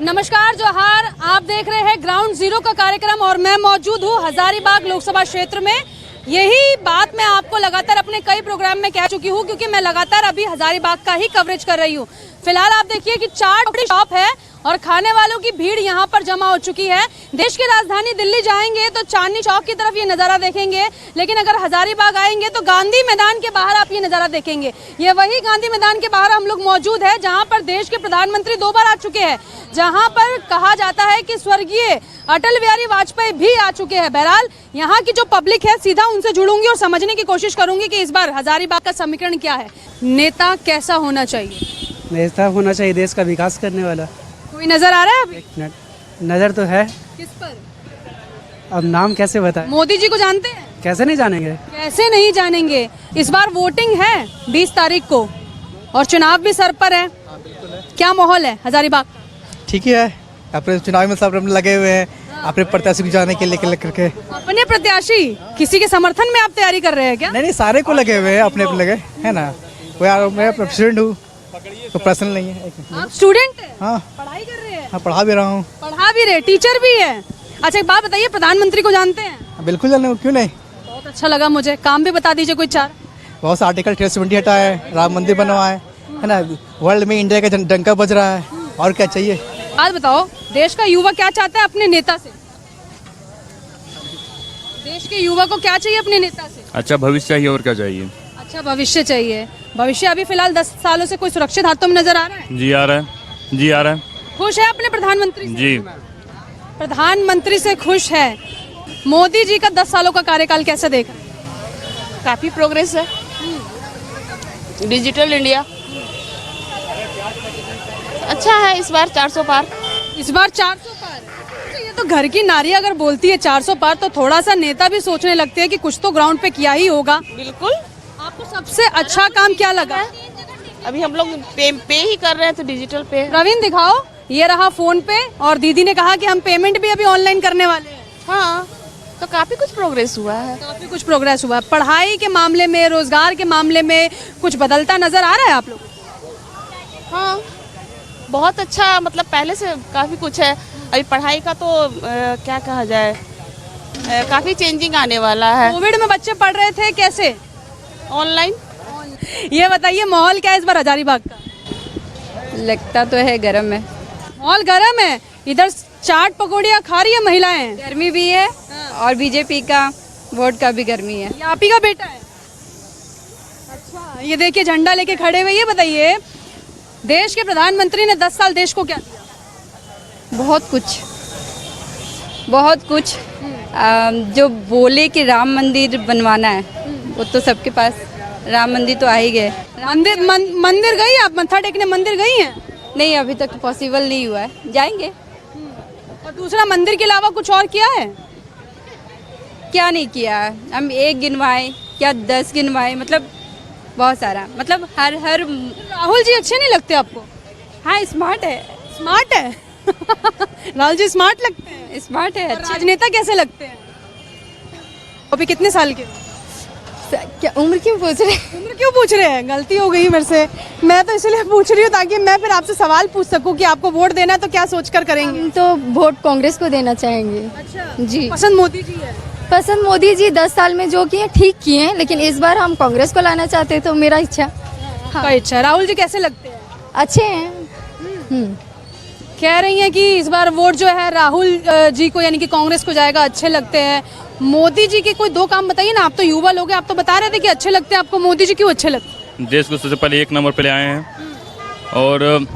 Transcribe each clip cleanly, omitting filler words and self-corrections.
नमस्कार जोहार, आप देख रहे हैं ग्राउंड जीरो का कार्यक्रम और मैं मौजूद हूँ हजारीबाग लोकसभा क्षेत्र में। यही बात मैं आपको लगातार अपने कई प्रोग्राम में कह चुकी हूँ क्योंकि मैं लगातार अभी हजारीबाग का ही कवरेज कर रही हूँ। फिलहाल आप देखिए कि 4 बड़ी शॉप है और खाने वालों की भीड़ यहाँ पर जमा हो चुकी है। देश की राजधानी दिल्ली जाएंगे तो चांदनी चौक की तरफ ये नज़ारा देखेंगे, लेकिन अगर हजारीबाग आएंगे तो गांधी मैदान के बाहर आप ये नज़ारा देखेंगे। ये वही गांधी मैदान के बाहर हम लोग मौजूद है जहाँ पर देश के प्रधानमंत्री 2 बार आ चुके हैं, जहाँ पर कहा जाता है कि स्वर्गीय अटल बिहारी वाजपेयी भी आ चुके हैं। बहरहाल यहाँ की जो पब्लिक है सीधा उनसे जुड़ूंगी और समझने की कोशिश करूंगी कि इस बार हजारीबाग का समीकरण क्या है। नेता कैसा होना चाहिए? नेता होना चाहिए देश का विकास करने वाला। कोई नजर आ रहा है अभी? नजर तो है। किस पर? अब नाम कैसे बताएं? मोदी जी को जानते हैं? कैसे नहीं जानेंगे? कैसे नहीं जानेंगे। इस बार वोटिंग है 20 तारीख को और चुनाव भी सर पर है। क्या माहौल है हजारीबाग? ठीक ही है, अपने चुनाव में सब लगे हुए हैं अपने प्रत्याशी को जाने के लिए करके। अपने प्रत्याशी किसी के समर्थन में आप तैयारी कर रहे हैं क्या? नहीं, सारे को लगे हुए हैं, अपने लगे है ना। मैं स्टूडेंट हूँ तो पर्सनल नहीं है। आप स्टूडेंट हैं? हाँ, पढ़ाई कर रहे हैं? हाँ, पढ़ा भी रहा हूँ। पढ़ा भी रहे, टीचर भी है। अच्छा एक बात बताइए, प्रधानमंत्री को जानते हैं? बिल्कुल जाने हूँ, क्यों नहीं। बहुत अच्छा लगा मुझे। काम भी बता दीजिए कोई 4। बहुत से आर्टिकल 370 हटा है, राम मंदिर बनवा है ना। वर्ल्ड में इंडिया का डंका बज रहा है, और क्या चाहिए। बात बताओ, देश का युवा क्या चाहता है अपने नेता से? देश के युवा को क्या चाहिए अपने नेता से? अच्छा भविष्य चाहिए, और क्या चाहिए। अच्छा भविष्य चाहिए। भविष्य अभी फिलहाल 10 सालों से कोई सुरक्षित हाथों में नजर आ रहा है? जी आ रहा है, जी आ रहा है। खुश है अपने प्रधानमंत्री से? जी प्रधानमंत्री से खुश है। मोदी जी का 10 सालों का कार्यकाल कैसे देख रहे हैं? काफी प्रोग्रेस है। डिजिटल इंडिया अच्छा है। इस बार 400 पार। इस बार 400 पार। तो ये तो घर की नारी अगर बोलती है 400 पार तो थोड़ा सा नेता भी सोचने लगते हैं कि कुछ तो ग्राउंड पे किया ही होगा। बिल्कुल। आपको सबसे अच्छा काम क्या लगा? अभी हम लोग पे ही कर रहे हैं तो डिजिटल पे। प्रवीण दिखाओ, ये रहा फोन पे और दीदी ने कहा कि हम पेमेंट भी अभी ऑनलाइन करने वाले हैं। हाँ, तो काफी कुछ प्रोग्रेस हुआ है। काफी कुछ प्रोग्रेस हुआ है। पढ़ाई के मामले में, रोजगार के मामले में कुछ बदलता नजर आ रहा है आप लोग? हाँ, बहुत अच्छा, मतलब पहले से काफी कुछ है। अभी पढ़ाई का तो क्या कहा जाए, काफी चेंजिंग आने वाला है। कोविड में बच्चे पढ़ रहे थे कैसे? ऑनलाइन। ये बताइए माहौल क्या है इस बार हजारीबाग का? लगता तो है गर्म है। माहौल गर्म है। इधर चाट पकौड़ियाँ खा रही है महिलाएं। गर्मी भी है और बीजेपी का वोट का भी गर्मी है। ये आप ही का बेटा है? अच्छा, ये देखिए झंडा लेके खड़े हुए। ये बताइए, देश के प्रधानमंत्री ने 10 साल देश को क्या दिया? बहुत कुछ, बहुत कुछ। जो बोले कि राम मंदिर बनवाना है वो तो सबके पास राम मंदिर तो आ ही गए। मंदिर गई आप? मत्था टेकने मंदिर गई हैं? नहीं, अभी तक पॉसिबल नहीं हुआ है, जाएंगे। और दूसरा, मंदिर के अलावा कुछ और किया है? क्या नहीं किया, हम 1 गिनवाए क्या 10 गिनवाए, मतलब बहुत सारा, मतलब हर राहुल जी अच्छे नहीं लगते आपको? हाँ, स्मार्ट है। स्मार्ट है? राहुल जी स्मार्ट लगते हैं? स्मार्ट है, अच्छा। राजनेता कैसे लगते हैं? अभी कितने साल के? क्या उम्र क्यों पूछ रहे हैं? उम्र क्यों पूछ रहे हैं? गलती हो गई मेरे से। मैं तो इसलिए पूछ रही हूँ ताकि मैं फिर आपसे सवाल पूछ सकूँ कि आपको वोट देना है तो क्या सोचकर करेंगे? हम तो वोट कांग्रेस को देना चाहेंगे। अच्छा जी। पसंद मोदी जी है? पसंद मोदी जी 10 साल में जो किए ठीक किए हैं, लेकिन इस बार हम कांग्रेस को लाना चाहते हैं, तो मेरा इच्छा। हाँ। इच्छा। राहुल जी कैसे लगते हैं? अच्छे हैं। कह रही हैं कि इस बार वोट जो है राहुल जी को यानी कि कांग्रेस को जाएगा, अच्छे लगते हैं। मोदी जी के कोई 2 काम बताइए ना। आप तो युवा लोग हैं, आप तो बता रहे थे कि अच्छे लगते हैं आपको। मोदी जी क्यों अच्छे लगते हैं? देश को सबसे पहले 1 नंबर पे ले आए हैं और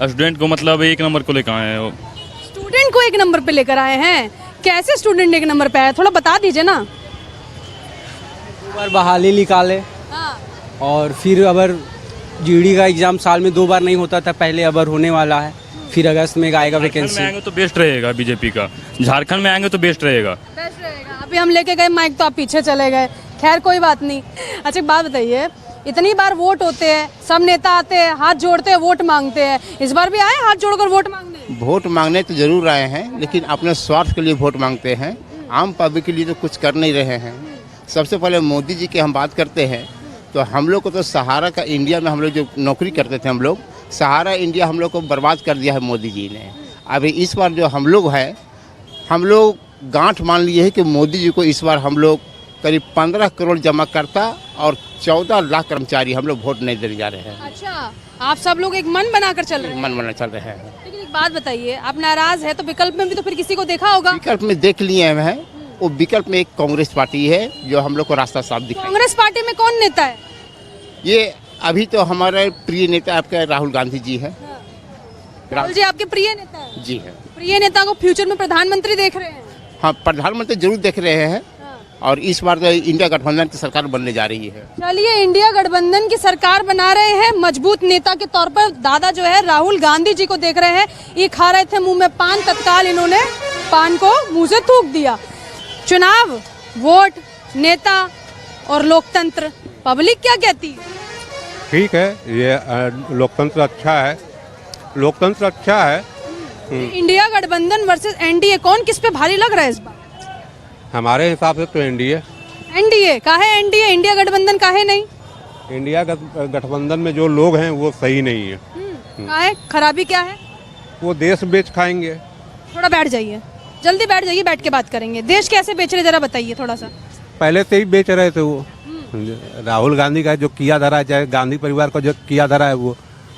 स्टूडेंट को मतलब 1 नंबर को लेकर आए हैं। स्टूडेंट को 1 नंबर पे लेकर आए हैं? कैसे स्टूडेंट 1 नंबर पे आया, थोड़ा बता दीजिए ना। 2 बार बहाली निकाले। हाँ। और फिर अगर जीडी का एग्जाम साल में 2 बार नहीं होता था पहले, अबर होने वाला है। फिर अगस्त में आएगा वैकेंसी। आएंगे तो बेस्ट रहेगा बीजेपी का। झारखंड में आएंगे तो बेस्ट रहेगा। अभी हम लेके गए माइक तो आप पीछे चले गए। खैर कोई बात नहीं। अच्छा एक बात बताइए, इतनी बार वोट होते हैं, सब नेता आते हैं, हाथ जोड़ते हैं, वोट मांगते हैं। इस बार भी आए हाथ जोड़कर वोट मांगने? वोट मांगने तो जरूर आए हैं, लेकिन अपने स्वार्थ के लिए वोट मांगते हैं। आम पब्लिक के लिए तो कुछ कर नहीं रहे हैं। सबसे पहले मोदी जी की हम बात करते हैं तो हम लोग को तो सहारा का इंडिया में हम लोग जो नौकरी करते थे, हम लोग सहारा इंडिया हम लोग को बर्बाद कर दिया है मोदी जी ने। अभी इस बार जो हम लोग हैं, हम लोग गांठ मान लिए हैं कि मोदी जी को इस बार हम लोग करीब 15 करोड़ जमा करता और 14 लाख कर्मचारी हम लोग वोट नहीं देने जा रहे हैं। अच्छा, आप सब लोग एक मन बनाकर चल रहे हैं। मन बना चल रहे हैं। लेकिन एक बात बताइए, आप नाराज है तो विकल्प में भी तो फिर किसी को देखा होगा। विकल्प में देख लिए हैं, वो विकल्प में एक कांग्रेस पार्टी है जो हम लोग को रास्ता साफ दिखाई। कांग्रेस पार्टी में कौन नेता है? ये अभी तो हमारे प्रिय नेता आपके राहुल गांधी जी हैं। राहुल जी आपके प्रिय नेता है? जी है। प्रिय नेता को फ्यूचर में प्रधानमंत्री देख रहे हैं? हाँ, प्रधानमंत्री जरूर देख रहे हैं और इस बार तो इंडिया गठबंधन की सरकार बनने जा रही है। चलिए, इंडिया गठबंधन की सरकार बना रहे हैं। मजबूत नेता के तौर पर दादा जो है राहुल गांधी जी को देख रहे हैं। ये खा रहे थे मुंह में पान, तत्काल इन्होंने पान को मुंह से थूक दिया। चुनाव, वोट, नेता और लोकतंत्र, पब्लिक क्या कहती है? ठीक है, ये लोकतंत्र अच्छा है, लोकतंत्र अच्छा है। इंडिया गठबंधन वर्सेस एनडीए, कौन किस पे भारी लग रहा है इस बार? हमारे हिसाब से तो एनडीए। एनडीए काहे? एनडीए, इंडिया गठबंधन काहे नहीं? इंडिया गठबंधन में जो लोग हैं वो सही नहीं है। काहे? खराबी क्या है? वो देश बेच खाएंगे। थोड़ा बैठ जाइए, जल्दी बैठ जाइए, बैठ के बात करेंगे। देश कैसे बेच रहे जरा बताइए थोड़ा सा। पहले से ही बेच रहे थे वो। राहुल गांधी का जो किया धरा है, चाहे गांधी परिवार का जो किया धरा है, वो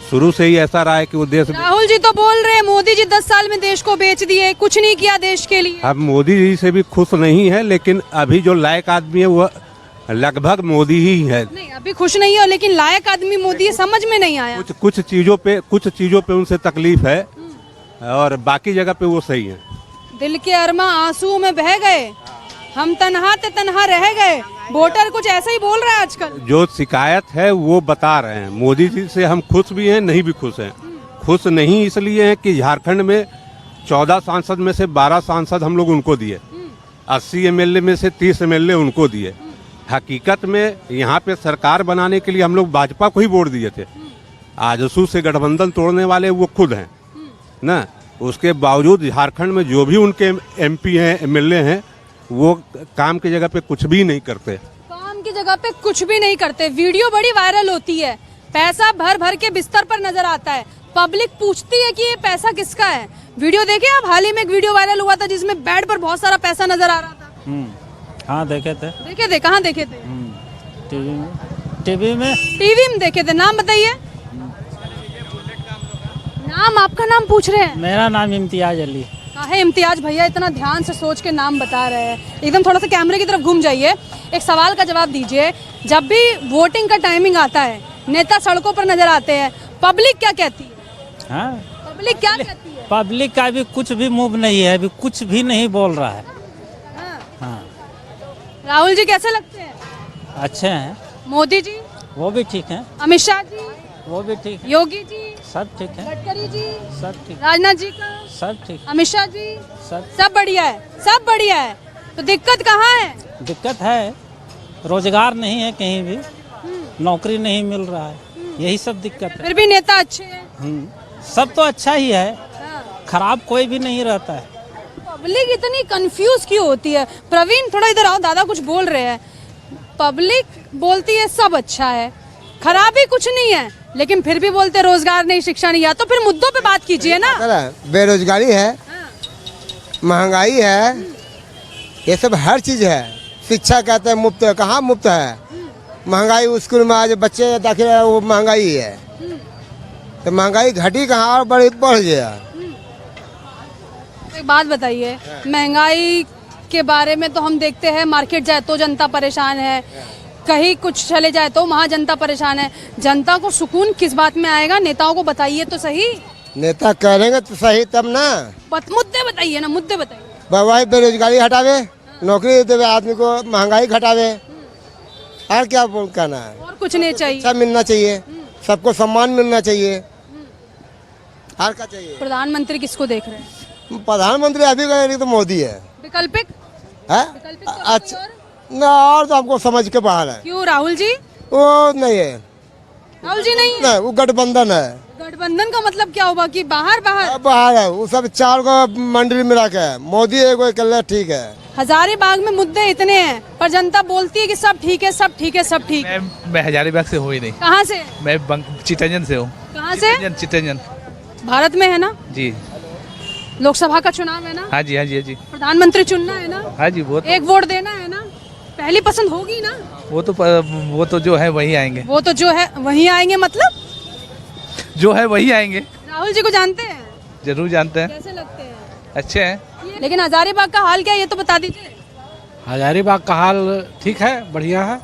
शुरू से ही ऐसा रहा है कि वो देश। राहुल जी तो बोल रहे हैं मोदी जी 10 साल में देश को बेच दिए, कुछ नहीं किया देश के लिए। अब मोदी जी से भी खुश नहीं है, लेकिन अभी जो लायक आदमी है वो लगभग मोदी ही है। नहीं, अभी खुश नहीं हो, लेकिन लायक आदमी मोदी है, समझ में नहीं आया। कुछ चीजों पे उनसे तकलीफ है और बाकी जगह पे वो सही है। दिल के अरमा आंसुओं में बह गए, हम तन्हा ते तन्हा रह गए। वोटर कुछ ऐसा ही बोल रहा है आजकल। जो शिकायत है वो बता रहे हैं। मोदी जी से हम खुश भी हैं, नहीं भी खुश हैं। खुश नहीं इसलिए हैं कि झारखंड में 14 सांसद में से 12 सांसद हम लोग उनको दिए, 80 एमएलए में से 30 एमएलए उनको दिए। हकीकत में यहाँ पे सरकार बनाने के लिए हम लोग भाजपा को ही वोट दिए थे। आजसू से गठबंधन तोड़ने वाले वो खुद हैं ना। उसके बावजूद झारखंड में जो भी उनके एमपी हैं, एमएलए हैं, वो काम की जगह पे कुछ भी नहीं करते। काम की जगह पे कुछ भी नहीं करते। वीडियो बड़ी वायरल होती है, पैसा भर भर के बिस्तर पर नजर आता है। पब्लिक पूछती है कि ये पैसा किसका है। वीडियो देखे आप? हाल ही में एक वीडियो वायरल हुआ था जिसमें बेड पर बहुत सारा पैसा नजर आ रहा था। हाँ, देखे थे। देखे थे? कहाँ देखे थे? टीवी में देखे थे। नाम बताइए। नाम, आपका नाम पूछ रहे हैं? मेरा नाम इम्तियाज अली। काहे इम्तियाज भैया इतना ध्यान से सोच के नाम बता रहे हैं? एकदम थोड़ा सा कैमरे की तरफ घूम जाइए, एक सवाल का जवाब दीजिए। जब भी वोटिंग का टाइमिंग आता है, नेता सड़कों पर नजर आते हैं, पब्लिक क्या कहती है? हाँ, पब्लिक क्या कहती है? पब्लिक का भी कुछ भी मूव नहीं है, अभी कुछ भी नहीं बोल रहा है। हाँ। राहुल जी कैसे लगते हैं? अच्छे हैं। मोदी जी? वो भी ठीक है। अमित शाह जी? वो भी ठीक है। योगी जी? सब ठीक है। गडकरी जी? सब ठीक। राजनाथ जी का? सब ठीक। अमित शाह जी? सब बढ़िया है, सब बढ़िया है। तो दिक्कत कहाँ है? दिक्कत है, रोजगार नहीं है, कहीं भी नौकरी नहीं मिल रहा है, यही सब दिक्कत है। फिर भी नेता अच्छे हैं। सब तो अच्छा ही है, खराब कोई भी नहीं रहता है। पब्लिक इतनी कंफ्यूज क्यों होती है? प्रवीण थोड़ा इधर आओ, दादा कुछ बोल रहे हैं। पब्लिक बोलती है सब अच्छा है, खराबी कुछ नहीं है, लेकिन फिर भी बोलते रोजगार नहीं, शिक्षा नहीं। या तो फिर मुद्दों पे बात कीजिए ना। बेरोजगारी है, महंगाई है, ये सब हर चीज है। शिक्षा कहते हैं मुफ्त है, कहाँ मुफ्त है? महंगाई, स्कूल में आज बच्चे दाखिल है, वो महंगाई है। तो महंगाई घटी कहाँ और बढ़ गया। एक बात बताइए, महंगाई के बारे में तो हम देखते हैं, मार्केट जाए तो जनता परेशान है, कहीं कुछ चले जाए तो वहाँ जनता परेशान है। जनता को सुकून किस बात में आएगा? नेताओं को बताइए तो सही। नेता करेंगे तो सही तब ना। मुद्दे बताइए ना, मुद्दे बताइए। वही बेरोजगारी हटावे, नौकरी देवे आदमी को, महंगाई घटावे, और क्या कहना है? और कुछ नहीं चाहिए। अच्छा मिलना चाहिए, सबको सम्मान मिलना चाहिए, और क्या चाहिए? प्रधानमंत्री किसको देख रहे हैं? प्रधानमंत्री अभी का तो मोदी है। वैकल्पिक? अच्छा ना, और तो हमको समझ के बाहर है। क्यों? राहुल जी? वो नहीं है। राहुल जी नहीं है? नहीं, वो गठबंधन है। गठबंधन का मतलब क्या होगा कि बाहर बाहर है? वो सब 4 को मंडली मिला के है। मोदी एक अकेला ठीक है। हजारीबाग में मुद्दे इतने हैं, पर जनता बोलती है कि सब ठीक है, सब ठीक है, सब ठीक है। मैं हजारीबाग से हूँ ही नहीं। कहाँ से? मैं चितरंजन से हूँ। कहाँ से? चितरंजन। भारत में है ना जी। लोकसभा का चुनाव है ना, हाँ जी हाँ जी हाँ जी प्रधानमंत्री चुनना है ना, हाँ जी एक वोट देना है ना, पहली पसंद होगी ना। वो तो जो है वही आएंगे, वो तो जो है वही आएंगे, मतलब जो है वही आएंगे। राहुल जी को जानते हैं? जरूर जानते हैं। कैसे लगते हैं? अच्छे हैं। लेकिन हजारीबाग का हाल क्या है ये तो बता दीजिए। हजारीबाग का हाल ठीक है, बढ़िया है,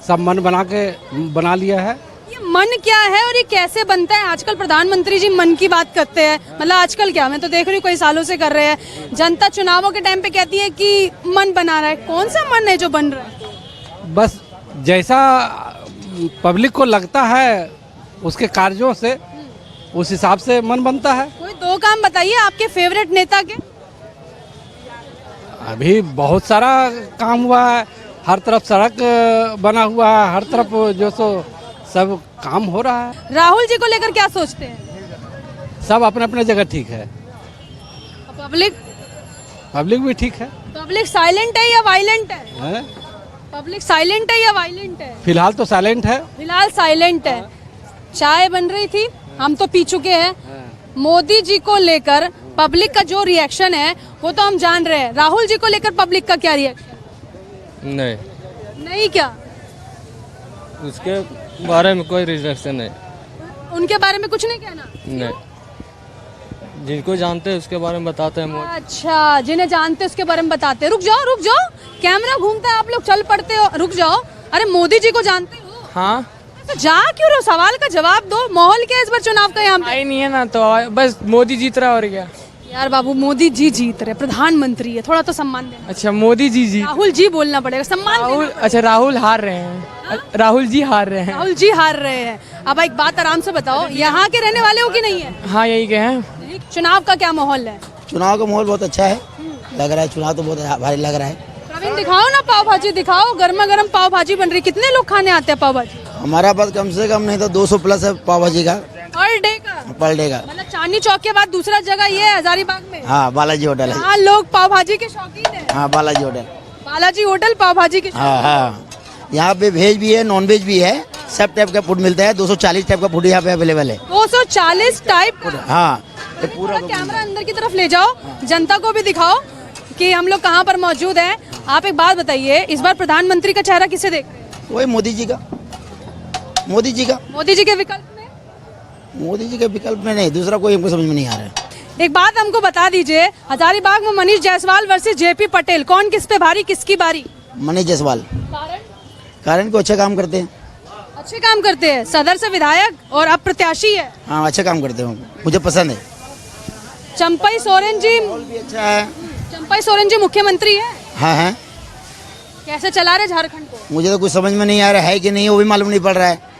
सब मन बना लिया है। ये मन क्या है और ये कैसे बनता है? आजकल प्रधानमंत्री जी मन की बात करते हैं, मतलब आजकल क्या, मैं तो देख रही हूँ कई सालों से कर रहे हैं। जनता चुनावों के टाइम पे कहती है कि मन बना रहा है, कौन सा मन है जो बन रहा है? बस जैसा पब्लिक को लगता है उसके कार्यों से, उस हिसाब से मन बनता है। कोई दो काम बताइए आपके फेवरेट नेता के। अभी बहुत सारा काम हुआ है, हर तरफ सड़क बना हुआ है, हर तरफ जो सो सब काम हो रहा है। राहुल जी को लेकर क्या सोचते हैं? सब अपने अपने जगह ठीक है। पब्लिक भी ठीक है। पब्लिक साइलेंट है या वायलेंट है? हैं? पब्लिक साइलेंट है या वायलेंट है? फिलहाल तो साइलेंट है। फिलहाल साइलेंट है। चाय बन रही थी, हम तो पी चुके हैं। मोदी जी को लेकर पब्लिक का जो रिएक्शन है वो तो हम जान रहे हैं, राहुल जी को लेकर पब्लिक का क्या रिएक्शन? नहीं क्या? उसके बारे में कोई रिएक्शन नहीं। उनके बारे में कुछ नहीं कहना? नहीं, जिनको जानते हैं उसके बारे में बताते हैं। अच्छा, जिन्हें जानते हैं उसके बारे में बताते हैं। रुक जाओ, कैमरा घूमता है, आप लोग चल पड़ते हो। रुक जाओ, अरे मोदी जी को जानते हो? हाँ। तो जा क्यों रहे हो? सवाल का जवाब दो। माहौल क्या है इस बार चुनाव का यहाँ पे? नहीं है ना, तो बस मोदी जीत रहा और क्या। यार बाबू, मोदी जी जीत रहे, प्रधानमंत्री है, थोड़ा तो सम्मान देना। अच्छा, मोदी जी राहुल जी बोलना पड़ेगा, सम्मान राहुल। देना। अच्छा, राहुल हार रहे हैं। राहुल जी हार रहे हैं। राहुल जी हार रहे हैं। अब एक बात आराम से बताओ, यहाँ के रहने वाले हो कि नहीं है? हाँ, यही के हैं। चुनाव का क्या माहौल है? चुनाव का माहौल बहुत अच्छा है, लग रहा है चुनाव तो बहुत भारी लग रहा है। प्रवीण, दिखाओ ना पाव भाजी, दिखाओ, गर्मा गर्म पाव भाजी बन रही। कितने लोग खाने आते हैं पाव भाजी? हमारा पास कम से कम नहीं तो 200 प्लस है पाव भाजी का पर डे का। मतलब चांदनी चौक के बाद दूसरा जगह ये है हजारीबाग में। हाँ, बालाजी होटल है। हाँ, लोग पाव भाजी के शौकीन है। हाँ, बालाजी होटल पाव भाजी के। हाँ, यहाँ पे वेज भी है, नॉन वेज भी है, सब टाइप का फूड मिलता है। 240 टाइप का फूड यहाँ पे अवेलेबल है। 240 टाइप? हाँ, पूरा कैमरा अंदर की तरफ ले जाओ, जनता को भी दिखाओ कि हम लोग कहाँ पर मौजूद हैं। आप एक बात बताइए, इस बार प्रधानमंत्री का चेहरा किसे देख रहे हैं? वही मोदी जी का। मोदी जी के विकल्प में? मोदी जी के विकल्प में नहीं, दूसरा कोई हमको समझ में नहीं आ रहा है। एक बात हमको बता दीजिए, हजारीबाग में मनीष जायसवाल वर्सेस जेपी पटेल, कौन किस पे भारी, किसकी बारी? मनीष जायसवाल। कारण को अच्छा काम करते हैं। अच्छे काम करते हैं, सदर से विधायक और अब प्रत्याशी है। हाँ, अच्छा काम करते हैं, मुझे पसंद है। चंपई सोरेन जी भी अच्छा है। चंपई सोरेन जी मुख्यमंत्री है। हाँ, कैसे चला रहे झारखंड को? मुझे तो कुछ समझ में नहीं आ रहा है कि नहीं, वो भी मालूम नहीं पड़ रहा है।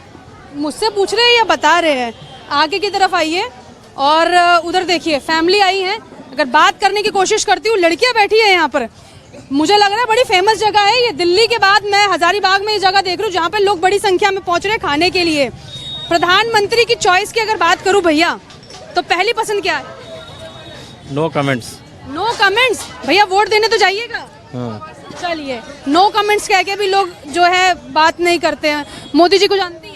मुझसे पूछ रहे हैं या बता रहे हैं? आगे की तरफ आइए और उधर देखिए, फैमिली आई है। अगर बात करने की कोशिश करती हूँ, लड़कियां बैठी है यहाँ पर। मुझे लग रहा है बड़ी फेमस जगह है ये। दिल्ली के बाद मैं हजारीबाग में ये जगह देख रही हूँ जहाँ पे लोग बड़ी संख्या में पहुँच रहे हैं खाने के लिए। प्रधानमंत्री की चॉइस की अगर बात करूँ भैया, तो पहली पसंद क्या है? No comments. No comments? भैया वोट देने तो जाइएगा। चलिए, नो कमेंट्स कह के भी लोग जो है बात नहीं करते हैं। मोदी जी को जानती हैं?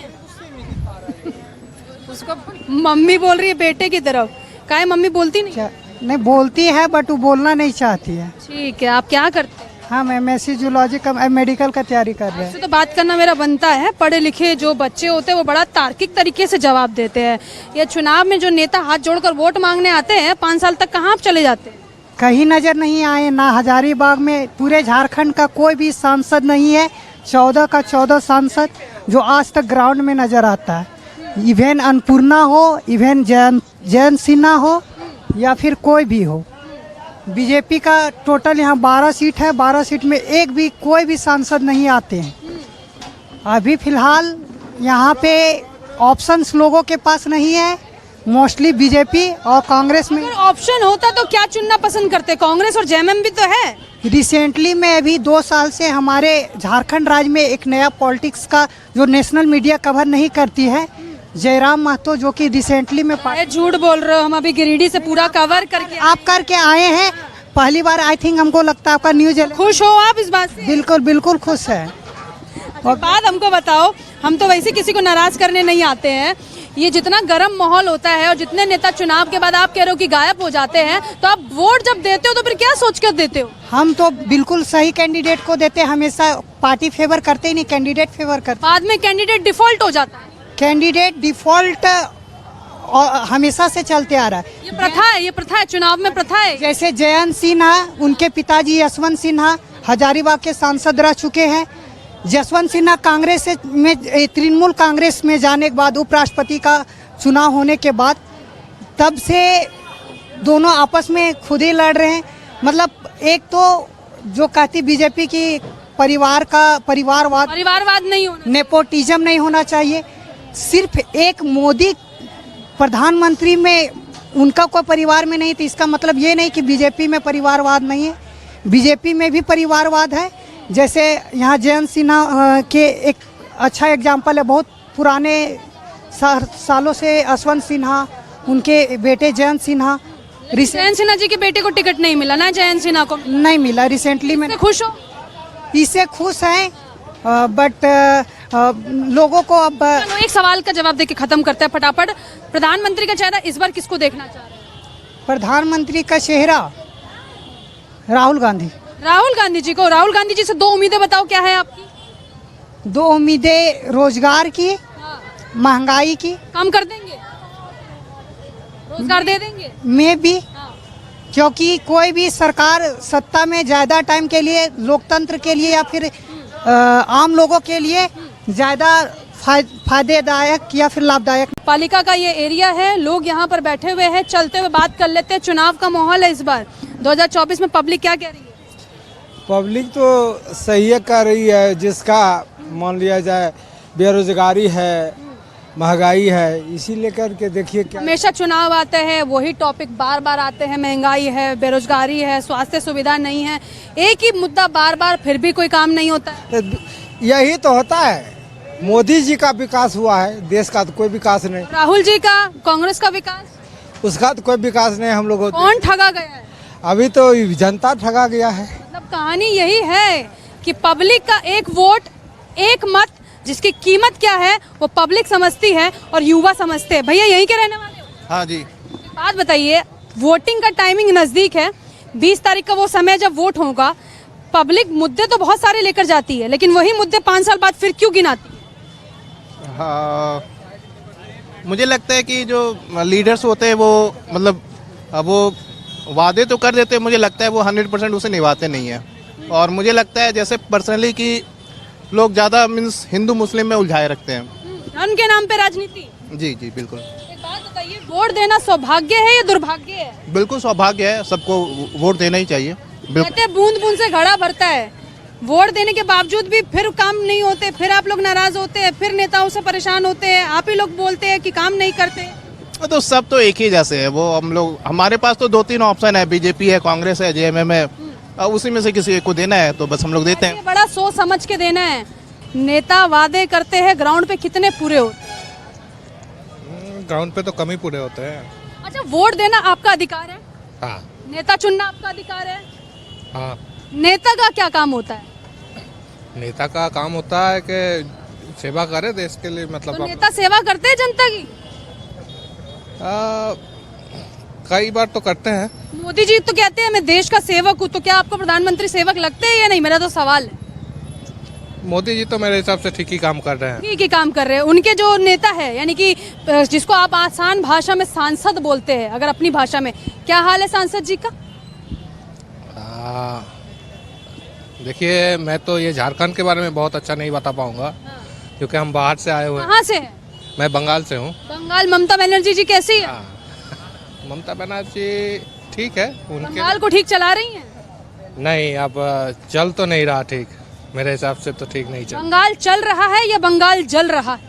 उसको मम्मी बोल रही है बेटे की तरफ। काहे मम्मी बोलती नहीं बोलती है, बट वो बोलना नहीं चाहती है। ठीक है, आप क्या करते हैं? हम MSc जूलॉजी का मेडिकल का तैयारी कर रहे हैं। तो बात करना मेरा बनता है। पढ़े लिखे जो बच्चे होते हैं वो बड़ा तार्किक तरीके से जवाब देते हैं। ये चुनाव में जो नेता हाथ जोड़कर वोट मांगने आते हैं, 5 साल तक कहाँ आप चले जाते हैं? कहीं नजर नहीं आए ना। हजारीबाग में पूरे झारखंड का कोई भी सांसद नहीं है। 14 का 14 सांसद जो आज तक ग्राउंड में नजर आता है। इवेन अन्नपूर्णा हो, इवेन जयंत सिन्हा हो, या फिर कोई भी हो। बीजेपी का टोटल यहाँ 12 सीट है। 12 सीट में एक भी कोई भी सांसद नहीं आते हैं। अभी फिलहाल यहाँ पे ऑप्शंस लोगों के पास नहीं है। मोस्टली बीजेपी और कांग्रेस में। अगर ऑप्शन होता तो क्या चुनना पसंद करते? कांग्रेस और जेएमएम भी तो है। रिसेंटली में अभी 2 साल से हमारे झारखंड राज्य में एक नया पॉलिटिक्स का जो नेशनल मीडिया कवर नहीं करती है, जयराम महतो, जो कि रिसेंटली में झूठ बोल रहे हो, हम अभी गिरिडीह से पूरा कवर करके आप करके आए हैं। पहली बार आई थिंक हमको लगता है आपका न्यूज। खुश हो आप इस बात से? बिल्कुल खुश है। और बात हमको बताओ, हम तो वैसे किसी को नाराज करने नहीं आते हैं ये जितना गर्म माहौल होता है और जितने नेता चुनाव के बाद आप कह रहे हो कि गायब हो जाते हैं, तो आप वोट जब देते हो तो फिर क्या सोच कर देते हो? हम तो बिल्कुल सही कैंडिडेट को देते हैं, हमेशा पार्टी फेवर करते ही नहीं, कैंडिडेट फेवर करते। बाद में कैंडिडेट डिफॉल्ट हो जाता है। कैंडिडेट डिफॉल्ट हमेशा से चलते आ रहा है। ये प्रथा है, चुनाव में प्रथा है। जैसे जयंत सिन्हा, उनके पिताजी यशवंत सिन्हा हजारीबाग के सांसद रह चुके हैं। यशवंत सिन्हा कांग्रेस में, तृणमूल कांग्रेस में जाने के बाद, उपराष्ट्रपति का चुनाव होने के बाद, तब से दोनों आपस में खुद ही लड़ रहे हैं। मतलब एक तो जो कहती बीजेपी की परिवारवाद नहीं होना, नेपोटिज्म नहीं होना चाहिए। सिर्फ एक मोदी प्रधानमंत्री में उनका कोई परिवार में नहीं, तो इसका मतलब ये नहीं कि बीजेपी में परिवारवाद नहीं है। बीजेपी में भी परिवारवाद है। जैसे यहाँ जयंत सिन्हा के एक अच्छा एग्जाम्पल है, बहुत पुराने सालों से यशवंत सिन्हा, उनके बेटे जयंत सिन्हा। जयंत सिन्हा जी के बेटे को टिकट नहीं मिला ना, जयंत सिन्हा को नहीं मिला रिसेंटली में। खुश हो? इससे खुश हैं, बट लोगों को अब एक सवाल का जवाब देके खत्म करते हैं फटाफट। प्रधानमंत्री का चेहरा इस बार किसको देखना चाह रहे हैं? प्रधानमंत्री का चेहरा राहुल गांधी। राहुल गांधी जी को। राहुल गांधी जी से 2 उम्मीदें बताओ, क्या है आपकी? 2 उम्मीदें रोजगार की, महंगाई की। कम कर देंगे? रोजगार दे देंगे? मैं भी, क्योंकि कोई भी सरकार सत्ता में ज्यादा टाइम के लिए, लोकतंत्र के लिए या फिर आम लोगों के लिए ज्यादा फायदेदायक या फिर लाभदायक। पालिका का ये एरिया है, लोग यहाँ पर बैठे हुए हैं, चलते हुए बात कर लेते हैं। चुनाव का माहौल है इस बार 2024 में, पब्लिक क्या कह रही है? पब्लिक तो सही कह रही है। जिसका मान लिया जाए बेरोजगारी है, महंगाई है, इसी लेकर के देखिए क्या हमेशा चुनाव आते हैं वही टॉपिक बार बार आते हैं। महंगाई है, बेरोजगारी है, स्वास्थ्य सुविधा नहीं है, एक ही मुद्दा बार बार, फिर भी कोई काम नहीं होता है। यही तो होता है। मोदी जी का विकास हुआ है, देश का तो कोई विकास नहीं। राहुल जी का, कांग्रेस का विकास, उसका तो कोई विकास नहीं। हम लोग कौन ठगा गया है? अभी तो जनता ठगा गया है। मतलब कहानी यही है कि पब्लिक का एक वोट, एक मत, जिसकी कीमत क्या है वो पब्लिक समझती है और युवा समझते हैं। भैया यहीं के रहने वाले हो? हाँ जी। बात बताइए, वोटिंग का टाइमिंग नजदीक है, 20 तारीख का वो समय जब वोट होगा, पब्लिक मुद्दे तो बहुत सारे लेकर जाती है, लेकिन वही मुद्दे 5 साल बाद फिर क्यों गिनाती है? हाँ, मुझे लगता है कि जो लीडर्स होते हैं वो मतलब वो वादे तो कर देते हैं, मुझे लगता है वो 100% उसे निभाते नहीं है। और मुझे लगता है जैसे पर्सनली कि लोग ज़्यादा मीन्स हिंदू मुस्लिम में उलझाए रखते हैं। धन के नाम पे राजनीति। जी जी बिल्कुल। एक बात बताइए, वोट देना सौभाग्य है या दुर्भाग्य है? बिल्कुल सौभाग्य है, सबको वोट देना ही चाहिए। कहते बूंद बूंद से घड़ा भरता है, वोट देने के बावजूद भी फिर काम नहीं होते, फिर आप लोग नाराज होते हैं, फिर नेताओं से परेशान होते हैं, आप ही लोग बोलते हैं कि काम नहीं करते। तो सब तो एक ही जैसे है। वो हम लोग, हमारे पास तो 2-3 ऑप्शन है, बीजेपी है, कांग्रेस है, जेएमएम है, उसी में से किसी एक को देना है तो बस हम लोग देते हैं। बड़ा सोच समझ के देना है। नेता वादे करते हैं, ग्राउंड पे कितने पूरे होते हैं? ग्राउंड पे तो कम ही पूरे होते हैं। अच्छा, वोट देना आपका अधिकार है, हाँ। नेता चुनना आपका अधिकार है, हाँ। नेता का क्या काम होता है? नेता का काम होता है कि सेवा करे देश के लिए। मतलब तो नेता सेवा करते हैं जनता की? कई बार तो करते हैं। मोदी जी तो कहते हैं मैं देश का सेवक हूँ, तो क्या आपको प्रधानमंत्री सेवक लगते हैं या नहीं? मेरा तो सवाल है। मोदी जी तो मेरे हिसाब से ठीक ही काम कर रहे हैं। ठीक ही काम कर रहे हैं। उनके जो नेता है, यानी कि जिसको आप आसान भाषा में सांसद बोलते हैं, अगर अपनी भाषा में, क्या हाल है सांसद जी का? देखिए, मैं तो ये झारखंड के बारे में बहुत अच्छा नहीं बता पाऊंगा, क्योंकि हम बाहर से आए हुए हैं। कहाँ से हैं? मैं बंगाल से हूँ। बंगाल, ममता बनर्जी जी कैसी है? ममता बनर्जी ठीक है। बंगाल को ठीक चला रही हैं? नहीं, अब चल तो नहीं रहा ठीक, मेरे हिसाब से तो ठीक नहीं चल। बंगाल चल रहा है या बंगाल जल रहा है?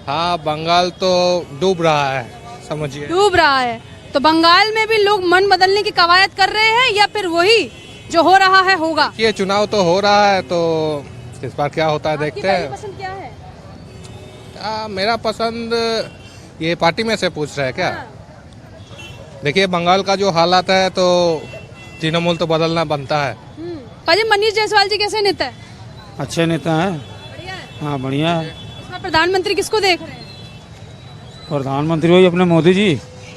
हाँ, बंगाल तो डूब रहा है, समझिए। डूब रहा है। तो बंगाल में भी लोग मन बदलने की कवायद कर रहे हैं या फिर वही जो हो रहा है होगा? ये चुनाव तो हो रहा है, तो इस बार क्या होता है देखते हैं। पसंद क्या है? मेरा पसंद, ये पार्टी में से पूछ रहे हैं क्या? देखिए, बंगाल का जो हालात है तो तृणमूल तो बदलना बनता है। पाजी, मनीष जायसवाल जी कैसे नेता है? अच्छे नेता हैं। बढ़िया है। हाँ, बढ़िया है। इसमें प्रधानमंत्री किसको देख रहे हैं? प्रधानमंत्री वही अपने मोदी जी।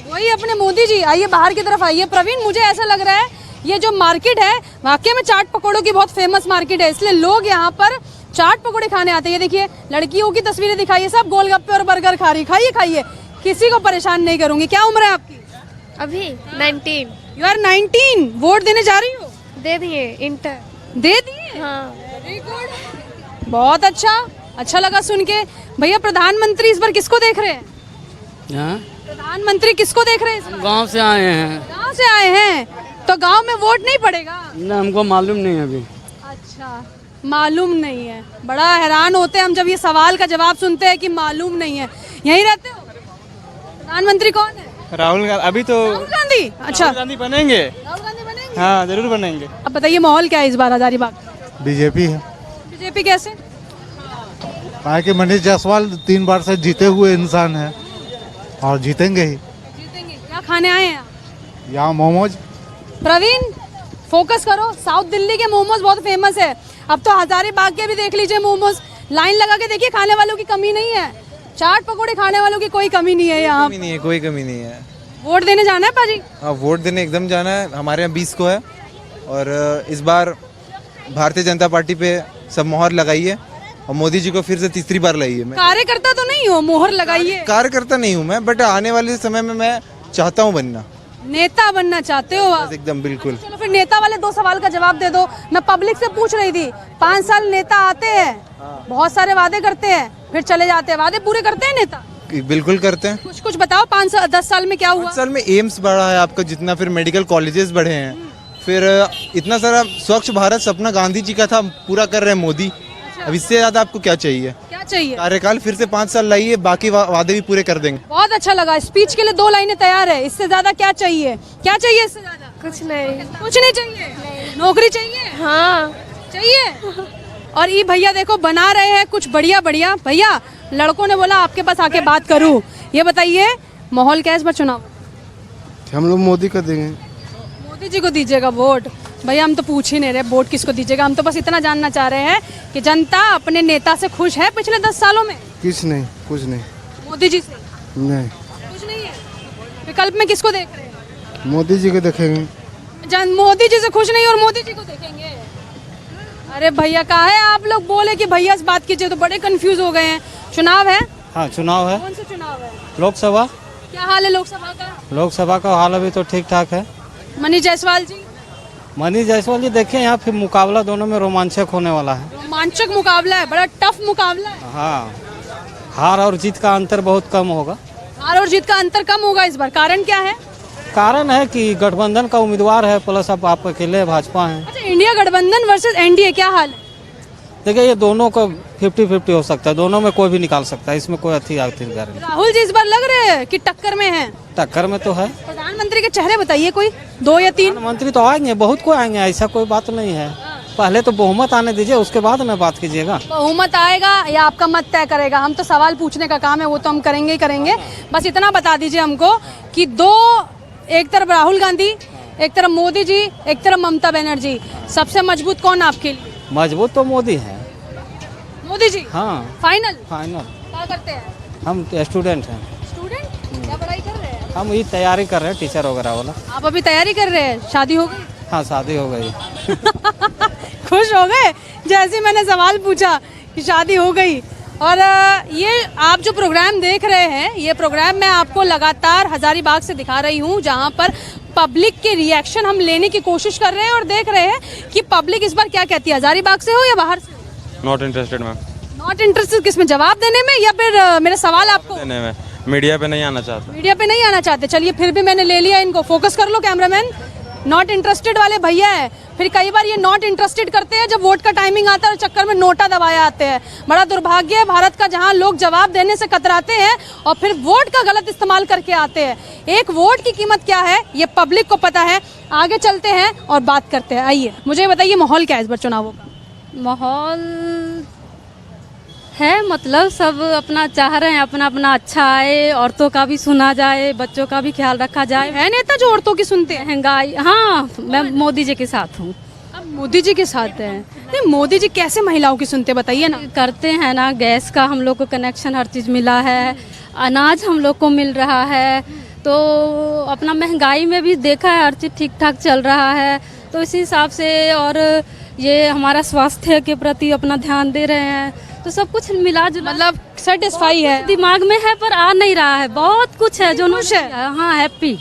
वही अपने मोदी जी। आइए बाहर की तरफ आइए प्रवीण, मुझे ऐसा लग रहा है ये जो मार्केट है वाकई में चाट पकौड़ों की बहुत फेमस मार्केट है, इसलिए लोग यहाँ पर चाट पकौड़े खाने आते हैं। ये देखिए लड़कियों की तस्वीरें दिखाइए, सब गोलगप्पे और बर्गर खा रही। खाइए खाइए, किसी को परेशान नहीं करूंगी। क्या उम्र है आपकी? अभी 19। You are 19। वोट देने जा रही हो? दे दिए, इंटर दे दिए। हाँ। वेरी गुड, बहुत अच्छा लगा सुन के। भैया प्रधानमंत्री इस बार किसको देख रहे हैं? प्रधानमंत्री किसको देख रहे हैं इस बार? गाँव से आए हैं। गाँव से आए हैं तो गाँव में वोट नहीं पड़ेगा? ना, हमको मालूम नहीं है अभी। अच्छा, मालूम नहीं है। बड़ा हैरान होते हैं हम जब ये सवाल का जवाब सुनते हैं कि मालूम नहीं है। यहीं रहते हो? प्रधानमंत्री कौन है? राहुल गांधी। अभी तो राहुल गांधी। अच्छा, राहुल गांधी बनेंगे। राहुल गांधी बनेंगे? हाँ, जरूर बनेंगे। अब बताइए माहौल क्या है इस बार हजारीबाग? बीजेपी है। बीजेपी कैसे? कि मनीष जायसवाल 3 बार से जीते हुए इंसान है और जीतेंगे ही। जीतेंगे। क्या खाने आए हैं? यहाँ मोमोज। प्रवीण फोकस करो, साउथ दिल्ली के मोमोज बहुत फेमस है। अब तो हजारीबाग के भी देख लीजिए मोमोज, लाइन लगा के देखिए, खाने वालों की कमी नहीं है। चाट पकौड़े खाने वालों की कोई कमी नहीं है यहाँ। नहीं है, कोई कमी नहीं है। वोट देने जाना है पाजी? हाँ, वोट देने एकदम जाना है। हमारे यहाँ 20 को है और इस बार भारतीय जनता पार्टी पे सब मोहर लगाइए और मोदी जी को फिर से तीसरी बार लाइए। मैं कार्यकर्ता तो नहीं हो, मोहर लगाइए। कार्यकर्ता नहीं हूँ मैं, बट आने वाले समय में मैं चाहता हूँ बनना। नेता बनना चाहते हो आप? एकदम बिल्कुल। चलो फिर नेता वाले 2 सवाल का जवाब दे दो। मैं पब्लिक से पूछ रही थी, 5 साल नेता आते हैं, बहुत सारे वादे करते हैं, फिर चले जाते हैं। वादे पूरे करते हैं नेता? बिल्कुल करते हैं। कुछ बताओ, 10 साल में क्या हुआ? 5 साल में एम्स बढ़ा है आपका जितना, फिर मेडिकल कॉलेजेस बढ़े हैं, फिर इतना सारा स्वच्छ भारत सपना गांधी जी का था पूरा कर रहे हैं मोदी। अब इससे ज्यादा आपको क्या चाहिए? क्या चाहिए? कार्यकाल फिर से 5 साल लाइए, बाकी वादे भी पूरे कर देंगे। बहुत अच्छा लगा। स्पीच के लिए 2 लाइनें तैयार है, इससे ज्यादा क्या चाहिए? क्या चाहिए इससे ज्यादा? कुछ नहीं। कुछ नहीं चाहिए? नौकरी चाहिए? हाँ चाहिए। और ये भैया देखो बना रहे हैं कुछ बढ़िया बढ़िया। भैया लड़कों ने बोला आपके पास आके बात करूं। ये बताइए माहौल क्या है इस बार चुनाव? हम लोग मोदी को देंगे। मोदी जी को दीजिएगा वोट? भैया हम तो पूछ ही नहीं रहे वोट किसको दीजिएगा, हम तो बस इतना जानना चाह रहे हैं कि जनता अपने नेता से खुश है पिछले 10 सालों में? कुछ नहीं, कुछ नहीं। मोदी जी से नहीं, कुछ नहीं है। विकल्प में किसको देख रहे हैं? मोदी जी को देखेंगे। मोदी जी से खुश नहीं और मोदी जी को देखेंगे? अरे भैया कहा है आप लोग बोले कि भैया से बात कीजिए तो बड़े कंफ्यूज हो गए हैं। चुनाव है? हाँ, चुनाव है। कौन सा चुनाव है? लोकसभा। क्या हाल है लोकसभा का? लोकसभा का हाल अभी तो ठीक ठाक है। मनीष जायसवाल जी? मनीष जायसवाल जी देखिए, यहाँ फिर मुकाबला दोनों में रोमांचक होने वाला है। रोमांचक मुकाबला है, बड़ा टफ मुकाबला है। हाँ, हार और जीत का अंतर बहुत कम होगा। हार और जीत का अंतर कम होगा इस बार, कारण क्या है? कारण है कि गठबंधन का उम्मीदवार है, प्लस अब आप अकेले भाजपा हैं। अच्छा, इंडिया गठबंधन वर्सेस एनडीए, क्या हाल है? देखिए ये दोनों का 50-50 हो सकता है, दोनों में कोई भी निकाल सकता है, इसमें कोई अच्छी गारंटी। राहुल जी इस बार लग रहे हैं कि टक्कर में हैं? टक्कर में तो है। प्रधानमंत्री के चेहरे बताइए, कोई 2 या 3? प्रधानमंत्री तो आएंगे, बहुत कोई आएंगे, ऐसा कोई बात नहीं है। पहले तो बहुमत आने दीजिए, उसके बाद में बात कीजिएगा। बहुमत आएगा या आपका मत तय करेगा? हम तो सवाल पूछने का काम है, वो तो हम करेंगे ही करेंगे। बस इतना बता दीजिए हमको कि एक तरफ राहुल गांधी, एक तरफ मोदी जी, एक तरफ ममता बनर्जी, सबसे मजबूत कौन आपके लिए? मजबूत तो मोदी है। मोदी जी? हाँ। फाइनल? फाइनल। क्या करते हैं? हम स्टूडेंट हैं। स्टूडेंट? क्या पढ़ाई कर रहे हैं? हम ये तैयारी कर रहे हैं, टीचर वगैरह वाला। आप अभी तैयारी कर रहे हैं? शादी हो गई? हाँ, शादी हो गई। खुश हो गए जैसे मैंने सवाल पूछा कि शादी हो गई। और ये आप जो प्रोग्राम देख रहे हैं, ये प्रोग्राम मैं आपको लगातार हजारीबाग से दिखा रही हूँ, जहाँ पर पब्लिक के रिएक्शन हम लेने की कोशिश कर रहे हैं और देख रहे हैं कि पब्लिक इस बार क्या कहती है। हजारीबाग से हो या बाहर से? Not interested ma'am. Not interested किसमें? जवाब देने में या फिर मेरा सवाल आपको देने में? मीडिया पे नहीं आना चाहते। मीडिया पे नहीं आना चाहते? चलिए फिर भी मैंने ले लिया इनको। फोकस कर लो कैमरामैन। नॉट इंटरेस्टेड वाले भैया है, फिर कई बार ये नॉट इंटरेस्टेड करते हैं जब वोट का टाइमिंग आता है और चक्कर में नोटा दबाया आते हैं। बड़ा दुर्भाग्य है भारत का, जहां लोग जवाब देने से कतराते हैं और फिर वोट का गलत इस्तेमाल करके आते हैं। एक वोट की कीमत क्या है ये पब्लिक को पता है। आगे चलते हैं और बात करते हैं। आइए मुझे बताइए माहौल क्या है इस बार चुनावों का? माहौल है, मतलब सब अपना चाह रहे हैं अपना अपना अच्छा आए, औरतों का भी सुना जाए, बच्चों का भी ख्याल रखा जाए। है नेता जो औरतों की सुनते हैं? महंगाई, हाँ मैं मोदी जी के साथ हूँ। अब मोदी जी के साथ हैं? नहीं, मोदी जी कैसे महिलाओं की सुनते बताइए ना। करते हैं ना, गैस का हम लोग को कनेक्शन हर चीज़ मिला है, अनाज हम लोग को मिल रहा है, तो अपना महंगाई में भी देखा है हर चीज़ ठीक ठाक चल रहा है, तो इसी हिसाब से और ये हमारा स्वास्थ्य के प्रति अपना ध्यान दे रहे हैं, तो सब कुछ मिला जुला मतलब सेटिस्फाई है, दिमाग में है पर आ नहीं रहा है। बहुत कुछ है जो खुश है। हाँ हैप्पी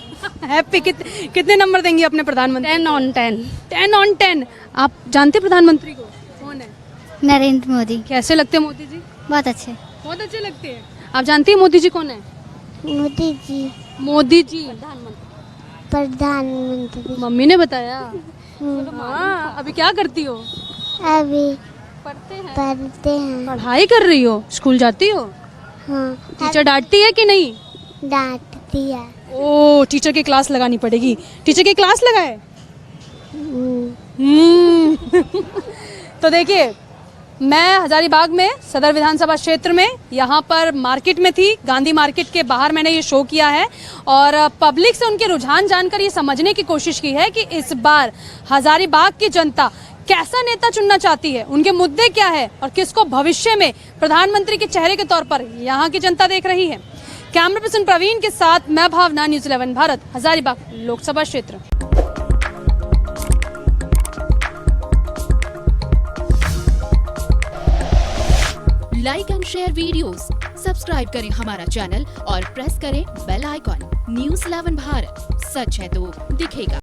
हैप्पी। कितने नंबर देंगी अपने प्रधानमंत्री? 10 on 10। 10 on 10। आप जानते प्रधानमंत्री को? कौन है? नरेंद्र मोदी। कैसे लगते हैं मोदी जी? बहुत अच्छे। बहुत अच्छे लगते हैं। आप जानती हैं मोदी जी कौन है? मोदी जी। मोदी जी प्रधानमंत्री। मम्मी ने बताया। हाँ, अभी क्या करती हो? अभी पढ़ते हैं। पढ़ाई कर रही हो? स्कूल जाती हो? हाँ। टीचर डांटती है कि नहीं? डांटती है। ओ, टीचर की क्लास लगानी पड़ेगी। टीचर की क्लास लगाए? तो देखिए, मैं हजारीबाग में सदर विधानसभा क्षेत्र में यहाँ पर मार्केट में थी, गांधी मार्केट के बाहर मैंने ये शो किया है और पब्लिक से उनके रुझान जानकर ये समझने की कोशिश की है कि इस बार हजारीबाग की जनता कैसा नेता चुनना चाहती है, उनके मुद्दे क्या है और किसको भविष्य में प्रधानमंत्री के चेहरे के तौर पर यहाँ की जनता देख रही है। कैमरा पर्सन प्रवीण के साथ मैं भावना, न्यूज़ 11 भारत, हजारीबाग लोकसभा क्षेत्र। Like and share videos, subscribe करें हमारा चैनल और प्रेस करें बेल आइकॉन। न्यूज़ 11 भारत, सच है तो दिखेगा।